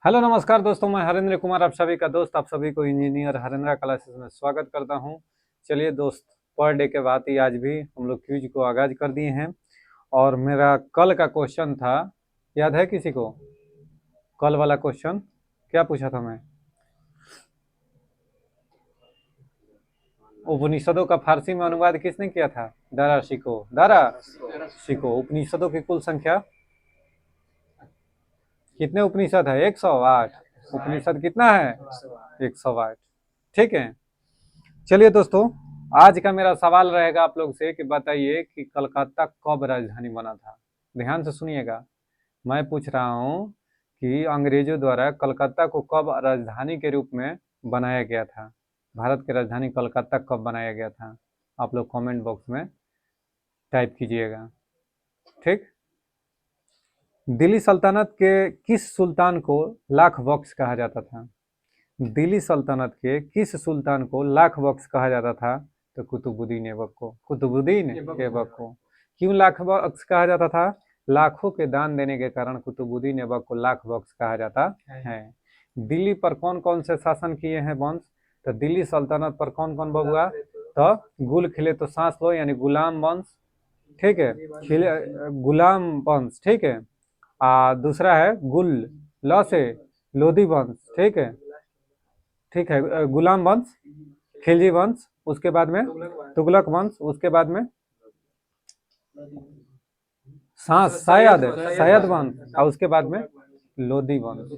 Hello नमस्कार दोस्तों, मैं हरेंद्र कुमार आप सभी का दोस्त, आप सभी को इंजीनियर हरेंद्र क्लासेस में स्वागत करता हूं। चलिए दोस्त, पर डे के बाद ही आज भी हम लोग क्विज को आगाज कर दिए हैं। और मेरा कल का क्वेश्चन था, याद है किसी को? कल वाला क्वेश्चन क्या पूछा था मैं? उपनिषदों का फारसी में अनुवाद किसने किया था? दारा शिको। दारा शिको। उपनिषदों की कुल संख्या कितने उपनिषद है? 108 उपनिषद कितना है? 108। ठीक है। चलिए दोस्तों, आज का मेरा सवाल रहेगा आप लोग से कि बताइए कि कलकत्ता कब राजधानी बना था। ध्यान से सुनिएगा, मैं पूछ रहा हूँ कि अंग्रेजों द्वारा कलकत्ता को कब राजधानी के रूप में बनाया गया था। भारत की राजधानी कलकत्ता कब बनाया गया था? आप लोग कमेंट बॉक्स में टाइप कीजिएगा। ठीक। दिल्ली सल्तनत के किस सुल्तान को लाख बख्श कहा जाता था? दिल्ली सल्तनत के किस सुल्तान को लाख बख्श कहा जाता था? तो कुतुबुद्दीन ऐबक को। कुतुबुद्दीन ऐबक को। क्यों लाख बख्श कहा जाता था? लाखों के दान देने के कारण कुतुबुद्दीन ऐबक को लाख बख्श कहा जाता है। दिल्ली पर कौन कौन से शासन किए हैं वंश? तो दिल्ली सल्तनत पर कौन कौन बबुआ? तो गुल खिले तो सांस लो यानी गुलाम वंश। ठीक है। खिले गुलाम वंश। ठीक है। दूसरा है गुल, ल से लोधी वंश। ठीक है। ठीक है। गुलाम वंश, खिलजी वंश, उसके बाद में तुगलक वंश, उसके बाद में शायद शायद वंश, और उसके बाद में लोधी वंश।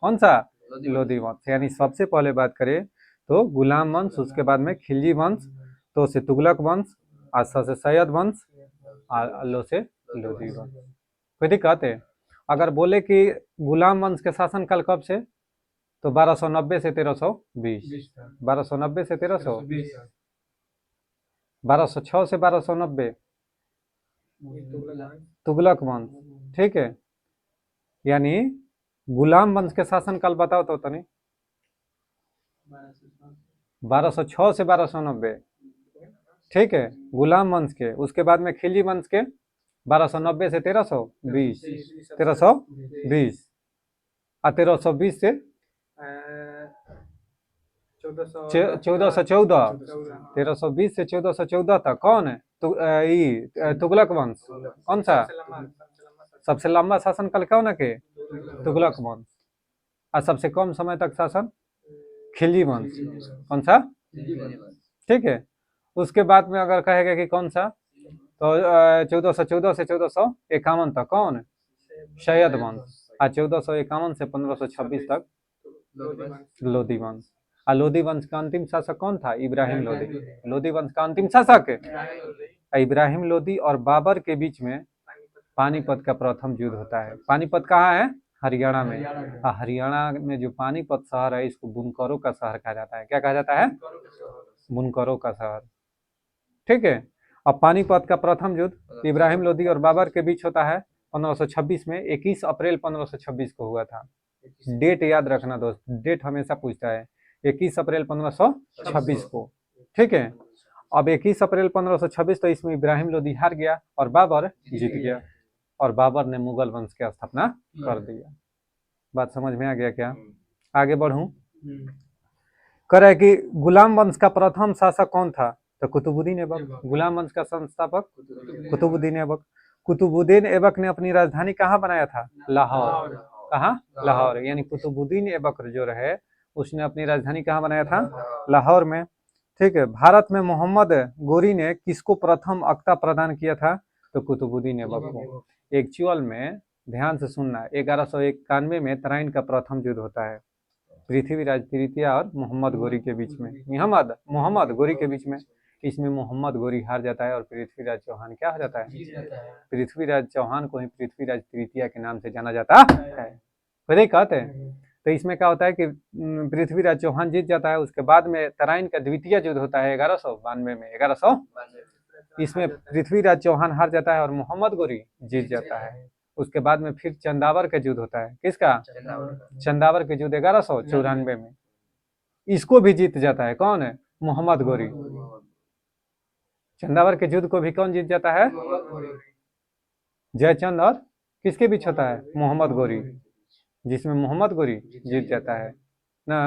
कौन सा? लोधी वंश। यानी सबसे पहले बात करें तो गुलाम वंश, उसके बाद में खिलजी वंश, तो से तुगलक वंश, और से सैयद वंश, और लो से लोधी वंश। कोई दिक्कत है? अगर बोले कि गुलाम वंश के शासनकाल कब से, तो 1290 से 1320। 1290 से 1300, 1206 से 1290 तुगलक वंश। ठीक है। यानी गुलाम वंश के शासनकाल बताओ तो तनी। 1206 से 1290। ठीक है, गुलाम वंश के। उसके बाद में खिलजी वंश के 1290 से 1320। 1320 और 1320 से 1414। 1320 से 1414 तक कौन है? तुगलक वंश। कौन सा? सबसे लंबा शासनकाल कौन है के? तुगलक वंश। और सबसे कम समय तक शासन खिलजी वंश। कौन सा? ठीक है। उसके बाद में अगर कहेगा कि कौन सा, तो 1414 से 1451 तक कौन? सैयद वंश। और 1451 से 1526 तक लोधी वंश। और लोधी वंश का अंतिम शासक कौन था? इब्राहिम लोधी। लोधी वंश का अंतिम शासक इब्राहिम लोधी और बाबर के बीच में पानीपत का प्रथम युद्ध होता है। पानीपत कहाँ है? हरियाणा में। हरियाणा में जो पानीपत शहर है, इसको बुनकरों का शहर कहा जाता है। क्या कहा जाता है? बुनकरों का शहर। ठीक है। अब पानीपत का प्रथम युद्ध इब्राहिम लोधी और बाबर के बीच होता है 1526 में। 21 अप्रैल 1526 को हुआ था। डेट याद रखना दोस्त, डेट हमेशा पूछता है। 21 अप्रैल 1526 को। ठीक है। अब 21 अप्रैल 1526, तो इसमें इब्राहिम लोधी हार गया और बाबर जीत गया, और बाबर ने मुगल वंश की स्थापना कर दिया। बात समझ में आ गया क्या? आगे बढ़ूं। कह रहा है कि गुलाम वंश का प्रथम शासक कौन था? तो कुतुबुद्दीन ऐबक। गुलाम वंश का संस्थापक कुतुबुद्दीन ऐबक। कुतुबुद्दीन ऐबक ने अपनी राजधानी कहाँ बनाया था? लाहौर। कहाँ? लाहौर। यानी कुतुबुद्दीन ऐबक जो रहे, उसने अपनी राजधानी कहाँ बनाया था? लाहौर में। ठीक है। भारत में मोहम्मद गोरी ने किसको प्रथम अक्ता प्रदान किया था? तो कुतुबुद्दीन ऐबक को। एक्चुअल में ध्यान से सुनना, 1191 में तराइन का प्रथम युद्ध होता है पृथ्वीराज तृतीय और मोहम्मद गोरी के बीच में। मोहम्मद गोरी के बीच में। इसमें मोहम्मद गोरी हार जाता है और पृथ्वीराज चौहान क्या हो जाता है? पृथ्वीराज चौहान को ही पृथ्वीराज तृतीय के नाम से जाना जाता है। वही कहते हैं। तो इसमें क्या होता है कि पृथ्वीराज चौहान जीत जाता है। उसके बाद में तराइन का द्वितीय युद्ध होता है 1192 में। 1100 इसमें पृथ्वीराज चौहान हार जाता है और मोहम्मद गोरी जीत जाता है। उसके बाद में फिर चंदावर का युद्ध होता है। किसका? चंदावर के युद्ध 1194 में। इसको भी जीत जाता है। कौन है? मोहम्मद गोरी। चंदावर के युद्ध को भी कौन जीत जाता है? जयचंद और किसके बीच होता है? मोहम्मद गोरी। जिसमें मोहम्मद गोरी जीत जाता है ना।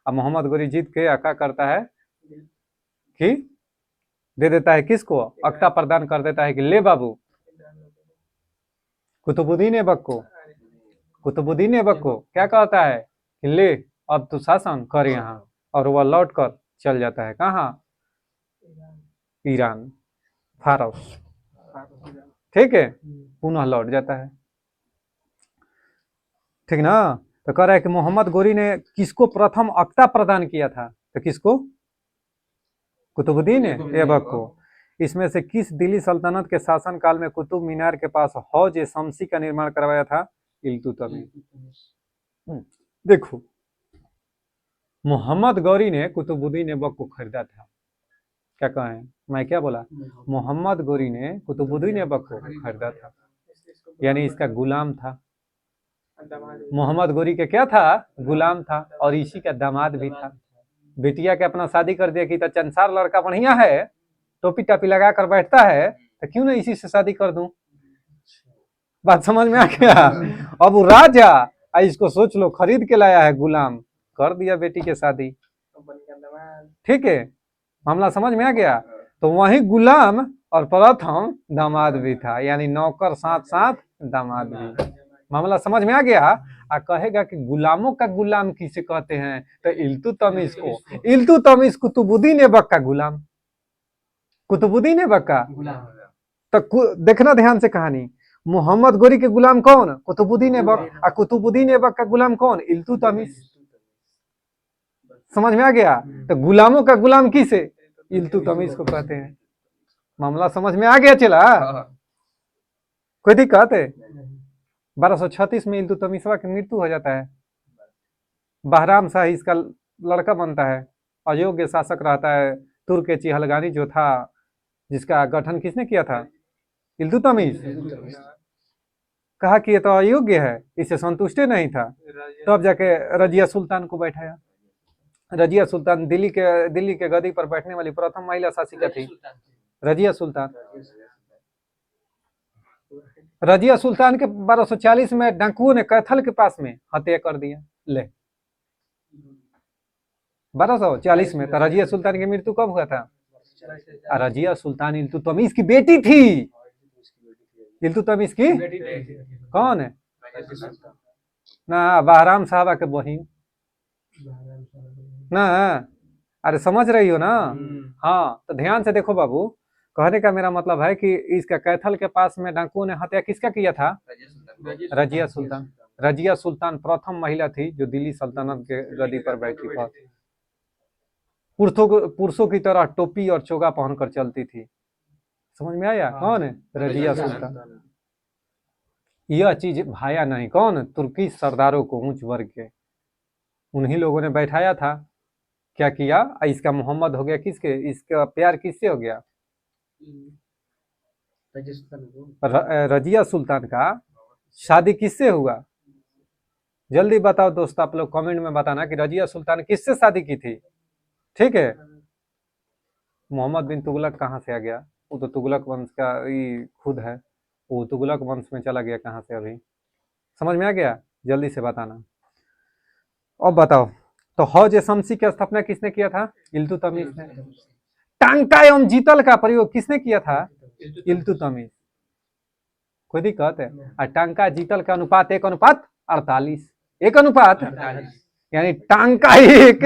अब मोहम्मद गोरी जीत के क्या करता है कि दे देता है किसको, अक्ता प्रदान कर देता है कि ले बाबू, कुतुबुद्दीन ऐबक को, कुतुबुद्दीन ऐबक को क्या कहता है कि ले अब तू शासन कर यहाँ, और वह लौट कर चल जाता है कहाँ, ईरान, फारस, ठीक है, पुनः लौट जाता है, ठीक ना। तो कह रहा है कि मोहम्मद गोरी ने किसको प्रथम अक्ता प्रदान किया था, तो किसको, कुतुबुद्दीन ऐबक को। इसमें से किस दिल्ली सल्तनत के शासनकाल में कुतुब मीनार के पास हौज ए शमसी का निर्माण करवाया था, इल्तुतमिश। देखो मोहम्मद गौरी ने कुतुबुद्दीन ऐबक को खरीदा था, क्या कहें, मैं क्या बोला, मोहम्मद गौरी ने कुतुबुद्दीन ऐबक को खरीदा था, यानी इसका गुलाम था। मोहम्मद गौरी के क्या था, गुलाम था, और इसी का दामाद भी था। बेटिया के अपना शादी कर दिया कि तो चंसार लड़का बढ़िया है, टोपी टापी लगा कर बैठता है, तो क्यों ना इसी से शादी कर दूं। बात समझ में आ गया। अब वो राजा, इसको सोच लो, खरीद के लाया है गुलाम, कर दिया बेटी के शादी, ठीक है, मामला समझ में आ गया। तो वही गुलाम और प्रथम दामाद भी था, यानी नौकर साथ साथ दामाद भी, मामला समझ में आ गया। आ कहेगा कि गुलामों का गुलाम किसे कहते हैं, तो इल्तुतमिश को, इल्तुतमिश कुतुबुद्दीन ऐबक का गुलाम, कुतुबुद्दीन ऐबक का। तो देखना ध्यान से कहानी, मोहम्मद गोरी के गुलाम कौन, कुतुबुद्दीन ऐबक, और कुतुबुद्दीन ऐबक का गुलाम कौन, इल्तुतमिश। समझ में आ गया। तो गुलामों का गुलाम किसे, इल्तुतमिश को कहते हैं। मामला समझ में आ गया चला, कोई दिक्कत है। 1236 में इल्तुतमिशवा की मृत्यु हो जाता है, बहराम शाह इसका लड़का बनता है, अयोग्य शासक रहता है। तुर्क चिहलगानी जो था, जिसका गठन किसने किया था, इल्तुतमिश। कहा कि ये तो अयोग्य है, इससे संतुष्ट नहीं था, तो अब जाके रजिया सुल्तान को बैठाया। रजिया सुल्तान दिल्ली के गद्दी पर बैठने वाली प्रथम महिला शासिका थी, रजिया सुल्तान। रजिया सुल्तान के 1240 में डाकुओं ने कैथल के पास में हत्या कर दिया। ले 1240 में, तो रजिया सुल्तान की मृत्यु कब हुआ था, रजिया सुल्तान इल्तुतमिश की बेटी थी, इल्तुतमिश की कौन है ना, बहराम साहबा के बहिन ना। अरे समझ रही हो ना। हाँ, तो ध्यान से देखो बाबू, कहने का मेरा मतलब है कि इसका कैथल के पास में डाकुओं ने हत्या किसका किया था, रजिया सुल्तान। रजिया सुल्तान प्रथम महिला थी जो दिल्ली सल्तनत के गद्दी पर बैठी थी। पुरुषों की तरह टोपी और चोगा पहनकर चलती थी। समझ में आया, कौन है, रजिया सुल्तान। यह चीज भाया नहीं, कौन, तुर्की सरदारों को, उच्च वर्ग के, उन्हीं लोगों ने बैठाया था। क्या किया, इसका मोहम्मद हो गया किसके, इसका प्यार किससे हो गया, रजिया सुल्तान का शादी किससे हुआ। जल्दी बताओ दोस्त, आप लोग कमेंट में बताना कि रजिया सुल्तान किससे शादी की थी, ठीक है। मोहम्मद बिन तुगलक कहाँ से आ गया, वो तो तुगलक वंश का ही खुद है, वो तुगलक वंश में चला गया कहाँ से, अभी समझ में आ गया, जल्दी से बताना। अब बताओ, तो हौज ए शमसी की स्थापना किसने किया था, इल्तुतमिश ने। टांका एवं जीतल का प्रयोग किसने किया था, इल्तुतमिश। कोई दिक्कत है। और टांका जीतल का अनुपात 1:48, 1:, यानी टांका एक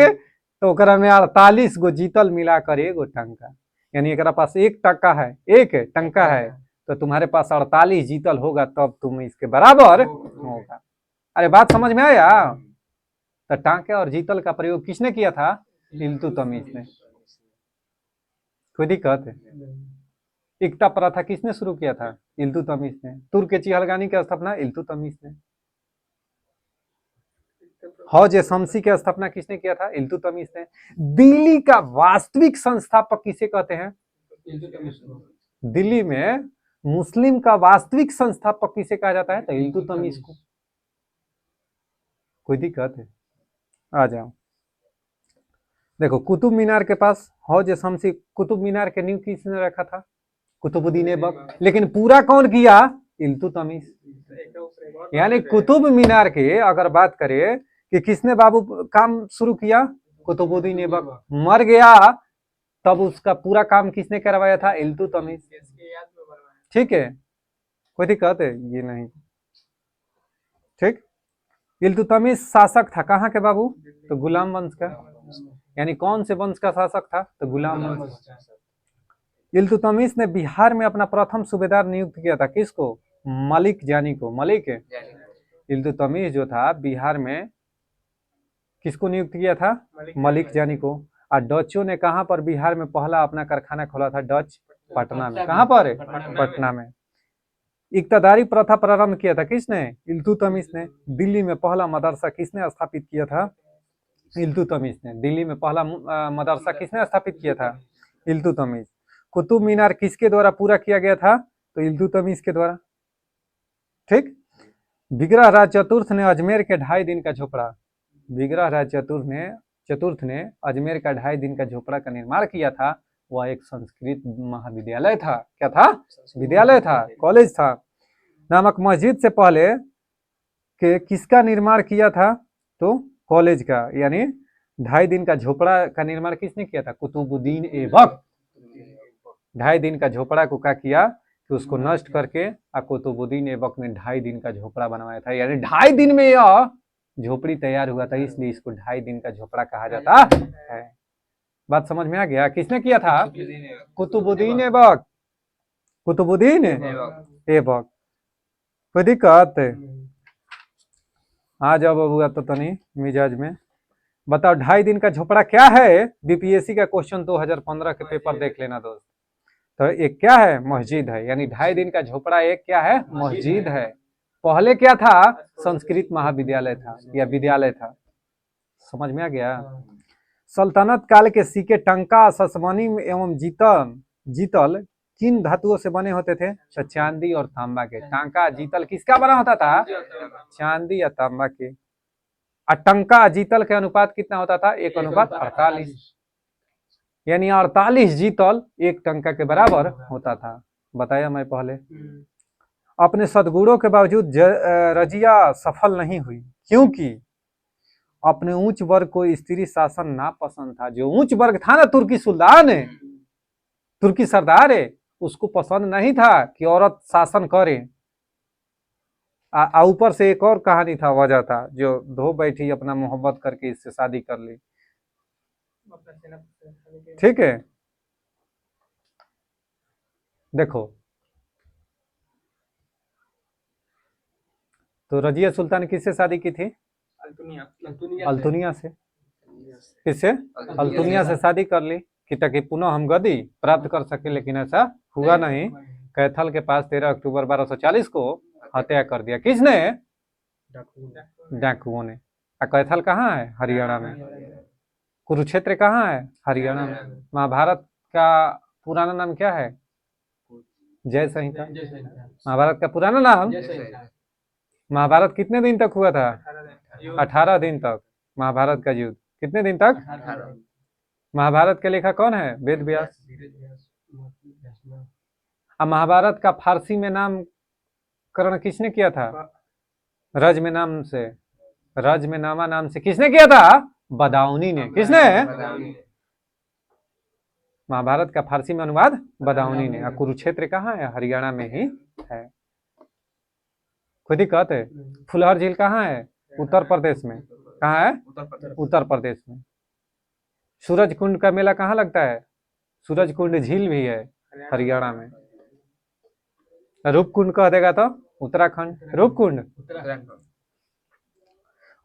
तो ओकरा में 48 गो जीतल मिलाकर एगो टंका, यानी एकरा पास 1 टका है, एक टंका है, तो तुम्हारे पास 48 जीतल होगा, तब तुम इसके बराबर होगा। अरे बात समझ में आया। तो टांके और जीतल का प्रयोग किसने किया था, इल्तुतमिश ने। कोई दिक्कत है। एकता प्रथा किसने शुरू किया था, इल्तुतमिश ने। तुर्क चिहलगानी की स्थापना इल्तुतमिश ने। हौज ए शमसी की स्थापना किसने किया था, इल्तुतमिश ने। दिल्ली का वास्तविक संस्थापक किसे कहते हैं, दिल्ली में मुस्लिम का वास्तविक संस्थापक किसे कहा जाता है, तो इल्तुतमिश को। कोई दिक्कत है, आ जाओ। देखो कुतुब मीनार के पास हौज ए शमसी, कुतुब मीनार के नींव किसने रखा था, कुतुबुद्दीन ऐबक, लेकिन पूरा कौन किया, इल्तुतमिश। यानी कुतुब मीनार के अगर बात करें कि किसने बाबू काम शुरू किया, कुतुबुद्दीन ऐबक। मर गया तब उसका पूरा काम किसने करवाया था, इल्तुतमिश। ठीक है, कोई दिक्कत है ये नहीं। ठीक, इल्तुतमिश शासक था कहाँ के बाबू, तो गुलाम वंश का। यानी कौन से वंश का शासक था, तो गुलाम वंश। इल्तुतमिश ने बिहार में अपना प्रथम सूबेदार नियुक्त किया था, किसको, मलिक जानी को। मलिक इल्तुतमिश जो था बिहार में किसको नियुक्त किया था, मलिक जानी को। और डचों ने कहां पर बिहार में पहला अपना कारखाना खोला था, डच पटना में। कहां पर, पटना में। इक्तदारी प्रथा प्रारंभ किया था किसने, इल्तुतमिश ने। दिल्ली में पहला मदरसा किसने स्थापित किया था, इल्तुतमिश ने। दिल्ली में पहला मदरसा किसने स्थापित किया था, इल्तुतमिश। कुतुब मीनार किसके द्वारा पूरा किया गया था, तो इल्तुतमिश के द्वारा। ठीक, विग्रह राज चतुर्थ ने अजमेर के 2.5 दिन का झोपड़ा, विग्रह राज चतुर्थ ने अजमेर का 2.5 दिन का झोपड़ा का निर्माण किया था। वह एक संस्कृत महाविद्यालय था। क्या था, विद्यालय था, कॉलेज था। नामक मस्जिद से पहले के किसका निर्माण किया था, तो कॉलेज का। यानी 2.5 दिन का झोपड़ा का निर्माण किसने किया था, कुतुबुद्दीन ऐबक। 2.5 दिन का झोपड़ा को क्या किया कि उसको नष्ट करके कुतुबुद्दीन ऐबक ने 2.5 दिन का झोपड़ा बनवाया था। यानी 2.5 दिन में यह झोपड़ी तैयार हुआ था, इसलिए इसको 2.5 दिन का झोपड़ा कहा जाता है। बात समझ में आ गया, किसने किया था, कुतुबुद्दीन ऐबक। कुतुबुद्दीन ऐबक। कोई दिक्कत, आ जाओ बबुआ तो तनी मिजाज में। बताओ 2.5 दिन का झोपड़ा क्या है, बीपीएससी का क्वेश्चन 2015 के पेपर देख लेना दोस्त। तो एक क्या है, मस्जिद है। यानी 2.5 दिन का झोपड़ा एक क्या है, मस्जिद है। पहले क्या था, संस्कृत महाविद्यालय था या विद्यालय था। समझ में आ गया। सल्तनत काल के सिक्के टंका, ससमनी एवं जीतल किन धातुओं से बने होते थे, तो चांदी और तांबा के। टांका जीतल किसका बना होता था, चांदी या तांबा के। और टंका जीतल के अनुपात कितना होता था, 1:48। यानी 48 जीतल 1 टंका के बराबर होता था। बताया मैं पहले। अपने सद्गुणों के बावजूद रजिया सफल नहीं हुई, क्योंकि अपने उच्च वर्ग को स्त्री शासन नापसंद था। जो उच्च वर्ग था ना, तुर्की सुल्तान है, तुर्की सरदार है, उसको पसंद नहीं था कि औरत शासन करे। ऊपर से एक और कहानी था, वजह था, जो धो बैठी अपना मोहब्बत करके इससे शादी कर ली। ठीक है, देखो तो रजिया सुल्तान किससे शादी की थी, अल्तुनिया से। किससे, अल्तुनिया से शादी कर ली कि ताकि पुनः हम गद्दी प्राप्त कर सके, लेकिन ऐसा हुआ नहीं। कैथल के पास 13 अक्टूबर 1240 को हत्या कर दिया, किसने, डाकुओं ने। कैथल कहाँ है, हरियाणा में। कुरुक्षेत्र कहाँ है, हरियाणा में। महाभारत का पुराना नाम क्या है, जय संहिता। महाभारत का पुराना नाम, महाभारत कितने दिन तक हुआ था, 18 दिन तक। महाभारत का युद्ध कितने दिन तक, महाभारत के लेखक कौन है, वेद व्यास। अब महाभारत का फारसी में नामकरण किसने किया था, रज में नाम से, रज में नामा नाम से किसने किया था, बदाऊनी ने। किसने, महाभारत का फारसी में अनुवाद बदाऊनी ने। और कुरुक्षेत्र कहाँ है, हरियाणा में ही है। कोई दिक्कत है। फुलहर झील कहाँ है, उत्तर प्रदेश में। कहाँ है, उत्तर प्रदेश में। सूरज कुंड का मेला कहाँ लगता है, सूरज कुंड झील भी है हरियाणा में। रूपकुंड कह देगा तो उत्तराखंड, रूपकुंड।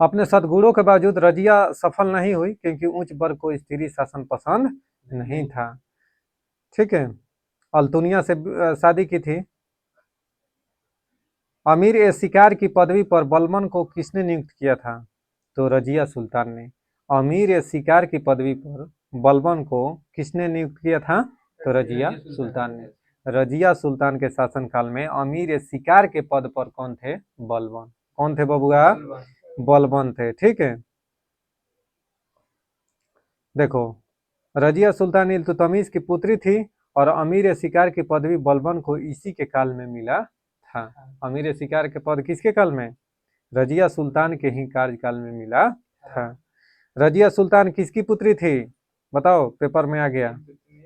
अपने सद्गुणों के बावजूद रजिया सफल नहीं हुई, क्योंकि उच्च वर्ग को स्त्री शासन पसंद नहीं था। ठीक है, अल्तुनिया से शादी की थी। अमीर ए शिकार की पदवी पर बलबन को किसने नियुक्त किया था, तो रजिया सुल्तान ने। अमीर ए शिकार की पदवी पर बलबन को किसने नियुक्त किया था, तो रजिया सुल्तान ने। रजिया सुल्तान के शासनकाल में अमीर ए शिकार के पद पर कौन थे, बलबन। कौन थे बबुआ, बलबन थे। ठीक है, देखो रजिया सुल्तान इल्तुतमिश की पुत्री थी और अमीर ए शिकार की पदवी बलबन को इसी के काल में मिला था। अमीर शिकार के पद किसके काल में? रजिया सुल्तान के ही कार्यकाल में मिला था। रजिया सुल्तान किसकी पुत्री थी? बताओ, पेपर में आ गया,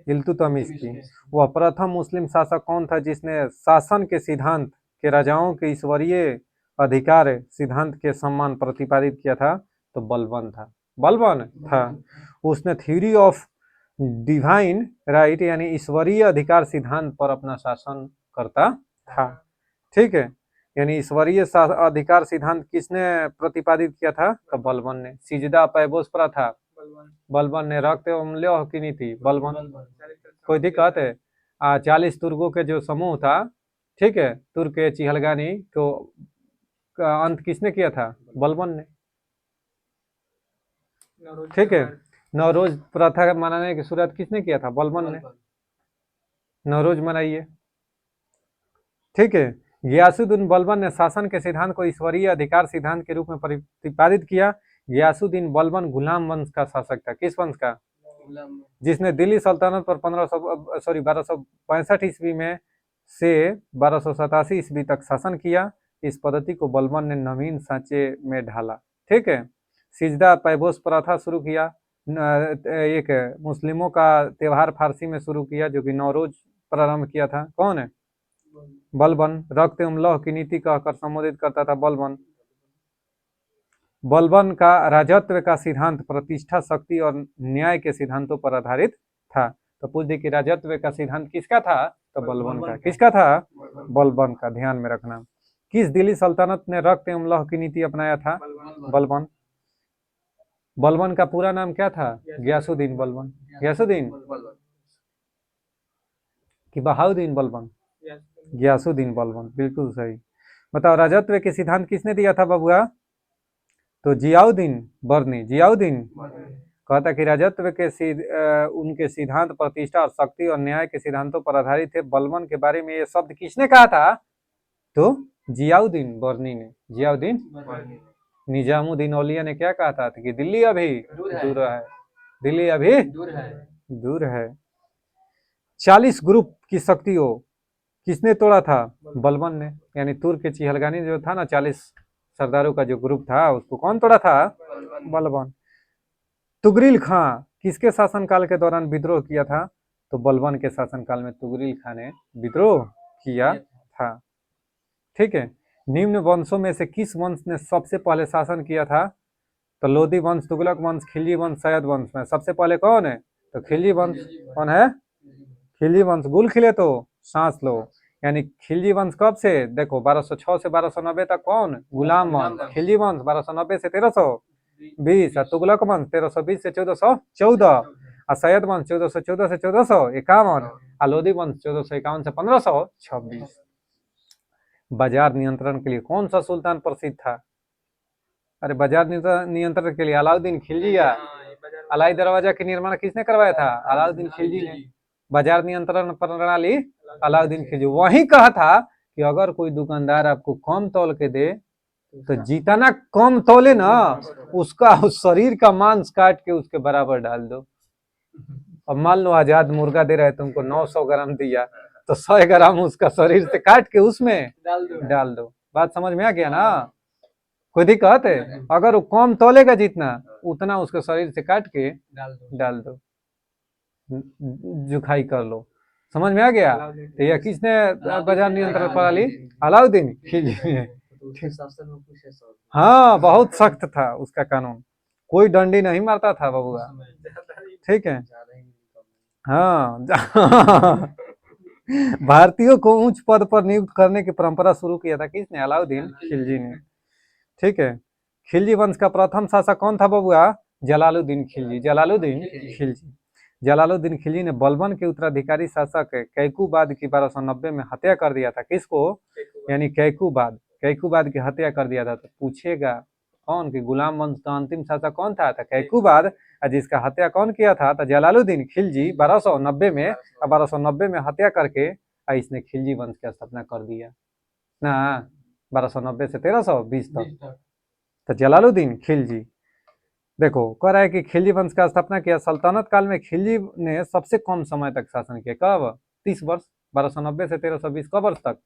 इल्तुतमिश की। वह प्रथम मुस्लिम शासक कौन था जिसने शासन के सिद्धांत के राजाओं के ईश्वरीय अधिकार सिद्धांत के सम्मान प्रतिपादित किया था? तो बलबन था। बलबन था। उसने थ्योरी ऑफ डिवाइन राइट यानी ईश्वरीय अधिकार सिद्धांत पर अपना शासन करता था। ठीक है, यानी ईश्वरीय अधिकार सिद्धांत किसने प्रतिपादित किया था? तो बलबन ने। सिजदा पैबोस पर था, बलबन ने। रक्त एवं लौह की नीति, बलबन। कोई दिक्कत है? 40 तुर्कों के जो समूह था, ठीक है, तुर्क के चिहलगानी को अंत किसने किया था? बलबन ने। ठीक है, नवरोज प्रथा मनाने की शुरुआत किसने किया था? बलबन ने। नवरोज मनाइए। ठीक है, गियासुद्दीन बलबन ने शासन के सिद्धांत को ईश्वरीय अधिकार सिद्धांत के रूप में प्रतिपादित किया। गियासुद्दीन बलबन गुलाम वंश का शासक था। किस वंश का? जिसने दिल्ली सल्तनत पर 1265 ईस्वी में से 1287 ईस्वी तक शासन किया। इस पद्धति को बलबन ने नवीन सांचे में ढाला। ठीक है, सिजदा पैबोस प्रथा शुरू किया। एक मुस्लिमों का त्योहार फारसी में शुरू किया जो कि नौरोज प्रारंभ किया था। कौन है? बलबन। रक्त एवं लौह की नीति कहकर संबोधित करता था बलबन। बलबन का राजत्व का सिद्धांत प्रतिष्ठा, शक्ति और न्याय के सिद्धांतों पर आधारित था। तो पूछ दे कि राजत्व का सिद्धांत किसका था? तो बलबन का। किसका था? बलबन का। ध्यान में रखना। किस दिल्ली सल्तनत ने रक्त एवं लौह की नीति अपनाया था? बलबन। बलबन का पूरा नाम क्या था? गियासुद्दीन बलबन। गियासुद्दीन कि बहाउद्दीन बलबन? गियासुद्दीन बलबन, बिल्कुल सही। बताओ, राजत्व के सिद्धांत किसने दिया था बबुआ? तो जियाउद्दीन बर्नी। जियाउद्दीन कहता कि राजत्व के उनके सिद्धांत प्रतिष्ठा और शक्ति और न्याय के सिद्धांतों पर आधारित थे। बलबन के बारे में ये शब्द किसने कहा था? तो जियाउद्दीन बर्नी ने। जियाउद्दीन निजामुद्दीन औलिया ने क्या कहा था कि दिल्ली अभी दूर है, दिल्ली अभी दूर है। 40 ग्रुप की शक्तियों किसने तोड़ा था? बलबन ने। यानी तुर्क के चिहलगानी जो था ना, 40 सरदारों का जो ग्रुप था, उसको कौन तोड़ा था? बलबन। तुगरिल खां किसके शासनकाल के दौरान विद्रोह किया था? तो बलबन के शासनकाल में तुगरिल खां ने विद्रोह किया था। ठीक है, निम्न वंशों में से किस वंश ने सबसे पहले शासन किया था? तो लोधी वंश, तुगलक वंश, खिलजी वंश, सैयद वंश में सबसे पहले कौन है? तो खिलजी वंश। कौन है? खिलजी वंश। गुल खिले तो सांस लो। यानी खिलजी वंश कब से? देखो, 1206 से 1290 तक कौन? गुलाम वंश। खिलजी वंश 1290 से 1320। और तुगलक वंश 1320 से 1414। और सैयद वंश 1414 से 1451। और लोधी वंश 1451 से 1526। बाजार नियंत्रण के लिए कौन सा सुल्तान प्रसिद्ध था? अरे, बाजार नियंत्रण के लिए अलाउद्दीन खिलजी। या अलाई दरवाजा के निर्माण किसने करवाया था? अलाउद्दीन खिलजी ने। बाजार नियंत्रण प्रणाली अलाउद्दीन खिलजी। वही कहा था कि अगर कोई दुकानदार आपको कम तौल के दे तो जितना कम तौले ना, उसका उस शरीर का मांस काट के उसके बराबर डाल दो। अब मान लो आजाद मुर्गा दे रहे तुमको 900 ग्राम दिया, तो 100 ग्राम उसका शरीर से काट के उसमें डाल दो। बात समझ में आ गया ना? कोई दिक्कत है? अगर वो कम तोलेगा जितना, उतना उसके शरीर से काट के डाल दो, जुखाई कर लो। समझ में आ गया? तो यह किसने बाजार नियंत्रण प्रणाली? अलाउद्दीन खिलजी ने। हाँ, बहुत सख्त था उसका कानून, कोई डंडी नहीं मारता था बबुआ। ठीक है, हाँ। भारतीयों को उच्च पद पर नियुक्त करने की परंपरा शुरू किया था किसने? अलाउद्दीन खिलजी ने। ठीक है, खिलजी वंश का प्रथम शासक कौन था बबुआ? जलालुद्दीन खिलजी। जलालुद्दीन खिलजी। जलालुद्दीन खिलजी ने बलबन के उत्तराधिकारी शासक कैकुबाद की 1290 में हत्या कर दिया था। किसको? यानी कैकुबाद। कैकुबाद की हत्या कर दिया था। तो पूछेगा कौन कि गुलाम वंश का अंतिम शासक कौन था? कैकुबाद। जिसका हत्या कौन किया था? तो जलालुद्दीन खिलजी 1290 में। 1290 में हत्या करके इसने खिलजी वंश की स्थापना कर दिया ना, 1290 से 1320 तक। तो जलालुद्दीन खिलजी। देखो, कह रहा है कि खिलजी वंश का स्थापना किया। सल्तनत काल में खिलजी ने सबसे कम समय तक शासन किया। कब? 30 वर्ष। 1290 से 1320 कब वर्ष तक?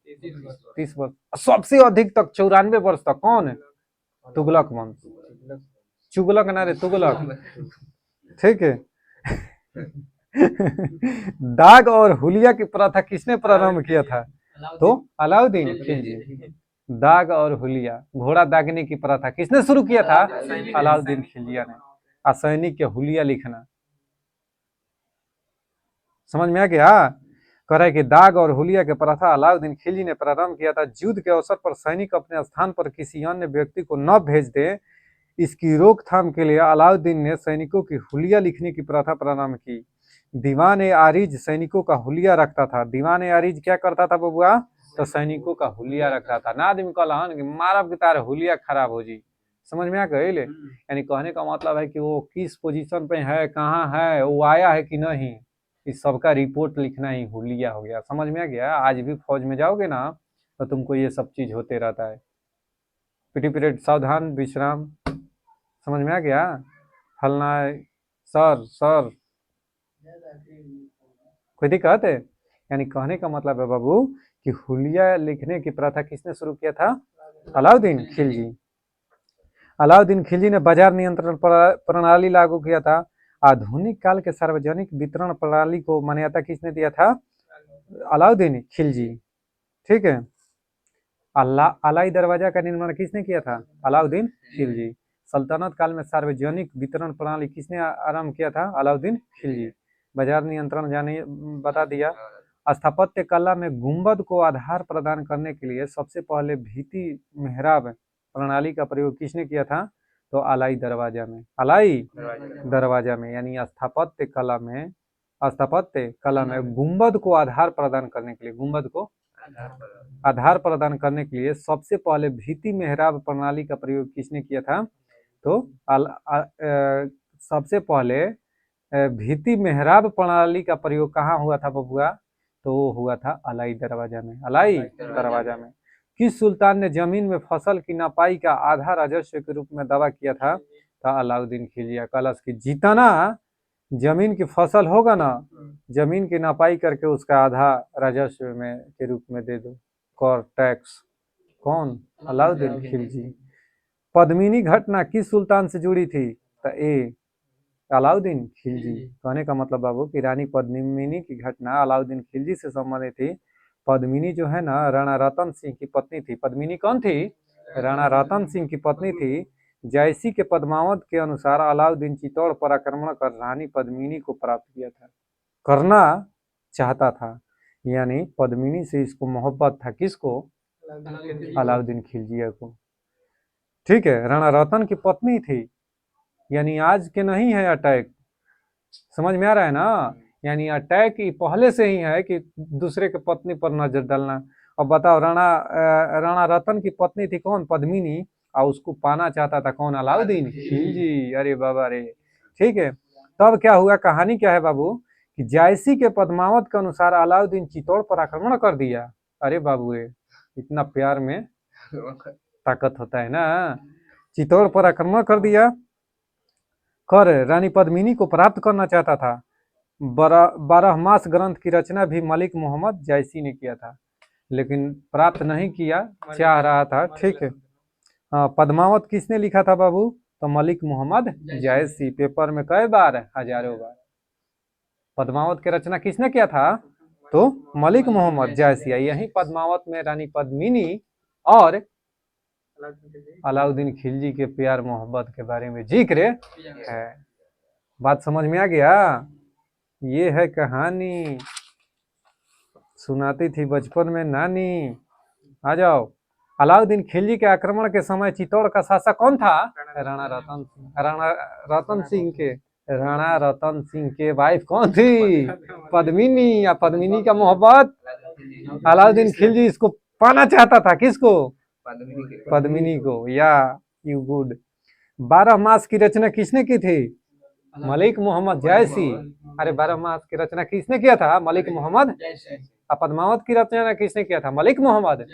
30 वर्ष। सबसे अधिक तक 94 वर्ष तक कौन है? तुगलक वंश। चुगलक ना रे, तुगलक। ठीक है। दाग और हुलिया की प्रथा किसने प्रारंभ किया था? तो अलाउद्दीन खिलजी। दाग और हुलिया, घोड़ा दागने की प्रथा किसने शुरू किया था? अलाउद्दीन खिलजिया ने। असैनिक के हुलिया लिखना, समझ में आ गया? कह रहा है कि दाग और हुलिया के प्रथा अलाउद्दीन खिलजी ने प्रारंभ किया था। युद्ध के अवसर पर सैनिक अपने स्थान पर किसी अन्य व्यक्ति को न भेज दे, इसकी रोकथाम के लिए अलाउद्दीन ने सैनिकों की हुलिया लिखने की प्रथा प्रारंभ की। दीवान ए आरिज सैनिकों का हुलिया रखता था। दीवान ए आरिज क्या करता था बबुआ? तो सैनिकों का हुलिया रखता था। ना आदमी कहला कि मारब की तार हुलिया खराब हो जी। समझ में आ गए? यानी कहने का मतलब है कि वो किस पोजीशन पे है, कहाँ है, वो आया है कि नहीं, इस सबका रिपोर्ट लिखना ही हुलिया हो गया। समझ में आ गया? आज भी फौज में जाओगे ना तो तुमको ये सब चीज होते रहता है। पीटी पीरियड सावधान विश्राम। समझ में आ गया? फलना सर सर कोई दिक्कत है? यानी कहने का मतलब है बाबू कि हुलिया लिखने की प्रथा किसने शुरू किया था? अलाउद्दीन खिलजी। अलाउद्दीन खिलजी ने बाजार नियंत्रण प्रणाली लागू किया था। आधुनिक काल के सार्वजनिक वितरण प्रणाली को मान्यता किसने दिया था? अलाउद्दीन खिलजी। ठीक है। अलाई दरवाजा का निर्माण किसने किया था? अलाउद्दीन खिलजी। सल्तनत काल में सार्वजनिक वितरण प्रणाली किसने आरंभ किया था? अलाउद्दीन खिलजी। बाजार नियंत्रण जाने बता दिया। स्थापत्य कला में गुंबद को आधार प्रदान करने के लिए सबसे पहले भित्ति मेहराब प्रणाली का प्रयोग किसने किया था? तो अलाई दरवाजा में। अलाई दरवाजा में यानी स्थापत्य कला में गुंबद को आधार प्रदान करने के लिए, गुंबद को आधार प्रदान करने के लिए सबसे पहले भित्ति मेहराब प्रणाली का प्रयोग किसने किया था? तो सबसे पहले भित्ति मेहराब प्रणाली का प्रयोग कहाँ हुआ था बबुआ? तो वो हुआ था अलाई दरवाजा में। अलाई दरवाजा में। किस सुल्तान ने जमीन में फसल की नपाई का आधा राजस्व के रूप में दावा किया था? तो अलाउद्दीन खिलजिया। कलश की जितना जमीन की फसल होगा ना, जमीन की नपाई करके उसका आधा राजस्व में के रूप में दे दो, कर टैक्स। कौन? अलाउद्दीन खिलजी। पद्मिनी घटना किस सुल्तान से जुड़ी थी? तो ए अलाउद्दीन खिलजी। कहने का मतलब बाबू कि रानी पद्मिनी की घटना अलाउद्दीन खिलजी से संबंधित थी। पद्मिनी जो है ना राणा रतन सिंह की पत्नी थी। पद्मिनी कौन थी? राणा रतन सिंह की पत्नी थी। जायसी के पद्मावत के अनुसार अलाउद्दीन चित्तौड़ पर आक्रमण कर रानी पद्मिनी को प्राप्त किया था, करना चाहता था। यानी पद्मिनी से इसको मोहब्बत था। किसको? अलाउद्दीन खिलजिया को। ठीक है। राणा रतन की पत्नी थी, यानी आज के नहीं है अटैक। समझ में आ रहा है ना? यानी अटैक पहले से ही है कि दूसरे के पत्नी पर नजर डालना। अब बताओ, राणा रतन की पत्नी थी कौन? पद्मिनी। और उसको पाना चाहता था कौन? अलाउद्दीन खिलजी। अरे बाबा रे। ठीक है। तब क्या हुआ? कहानी क्या है बाबू कि जायसी के पद्मावत के अनुसार अलाउद्दीन चित्तौड़ पर आक्रमण कर दिया। अरे बाबू रे, इतना प्यार में ताकत होता है ना। चित्तौड़ पर आक्रमण कर दिया, कर रानी पद्मिनी को प्राप्त करना चाहता था। 12 मास ग्रंथ की रचना भी मलिक मोहम्मद जायसी ने किया था, लेकिन प्राप्त नहीं किया, चाह रहा था। ठीक है। हाँ, पद्मावत किसने लिखा था बाबू? तो मलिक मोहम्मद जायसी। पेपर में कई बार? हजारों बार। पद्मावत की रचना किसने किया था? तो मलिक मोहम्मद जायसी। यही पद्मावत में रानी पद्मिनी और अलाउद्दीन खिलजी के प्यार मोहब्बत के बारे में जिक्र है। बात समझ में आ गया? ये है कहानी, सुनाती थी बचपन में नानी। आ जाओ। अलाउद्दीन खिलजी के आक्रमण के समय चित्तौड़ का शासक कौन था? राणा रतन सिंह। राणा रतन सिंह के वाइफ कौन थी? पद्मिनी। या पद्मिनी का मोहब्बत अलाउद्दीन खिलजी इसको पाना चाहता था। किसको? पद्मिनी को। या यू गुड। 12 मास की रचना किसने की थी? मलिक मोहम्मद जायसी। अरे 12 मास की रचना किसने किया था? मलिक मोहम्मद। पद्मावत की रचना किसने किया था? मलिक मोहम्मद।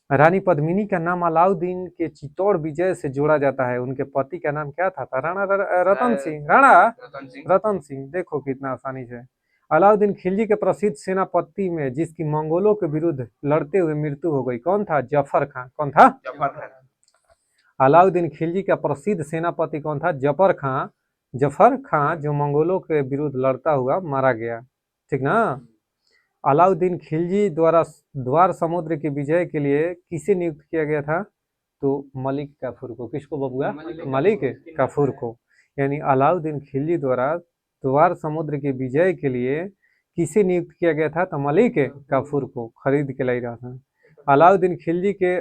रानी पद्मिनी का नाम अलाउद्दीन के चित्तौड़ विजय से जोड़ा जाता है। उनके पति का नाम क्या था? राणा रतन सिंह। राणा रतन सिंह। देखो कितना आसानी से। अलाउद्दीन खिलजी के प्रसिद्ध सेनापति में जिसकी मंगोलों के विरुद्ध लड़ते हुए मृत्यु हो गई, कौन था? जफर खां। कौन था? अलाउद्दीन खिलजी का प्रसिद्ध सेनापति कौन था? जफर खां। जफर खां जो मंगोलों के विरुद्ध लड़ता हुआ मारा गया, ठीक ना। अलाउद्दीन खिलजी द्वारा द्वार समुद्र की विजय के लिए किसे नियुक्त किया गया था? तो मलिक काफूर को। किसको बबुआ? मलिक काफूर को। यानी अलाउद्दीन खिलजी द्वारा द्वार समुद्र की विजय के लिए किसे नियुक्त किया गया था? तो मलिक काफूर को खरीद के लाई रहा था। अलाउद्दीन खिलजी के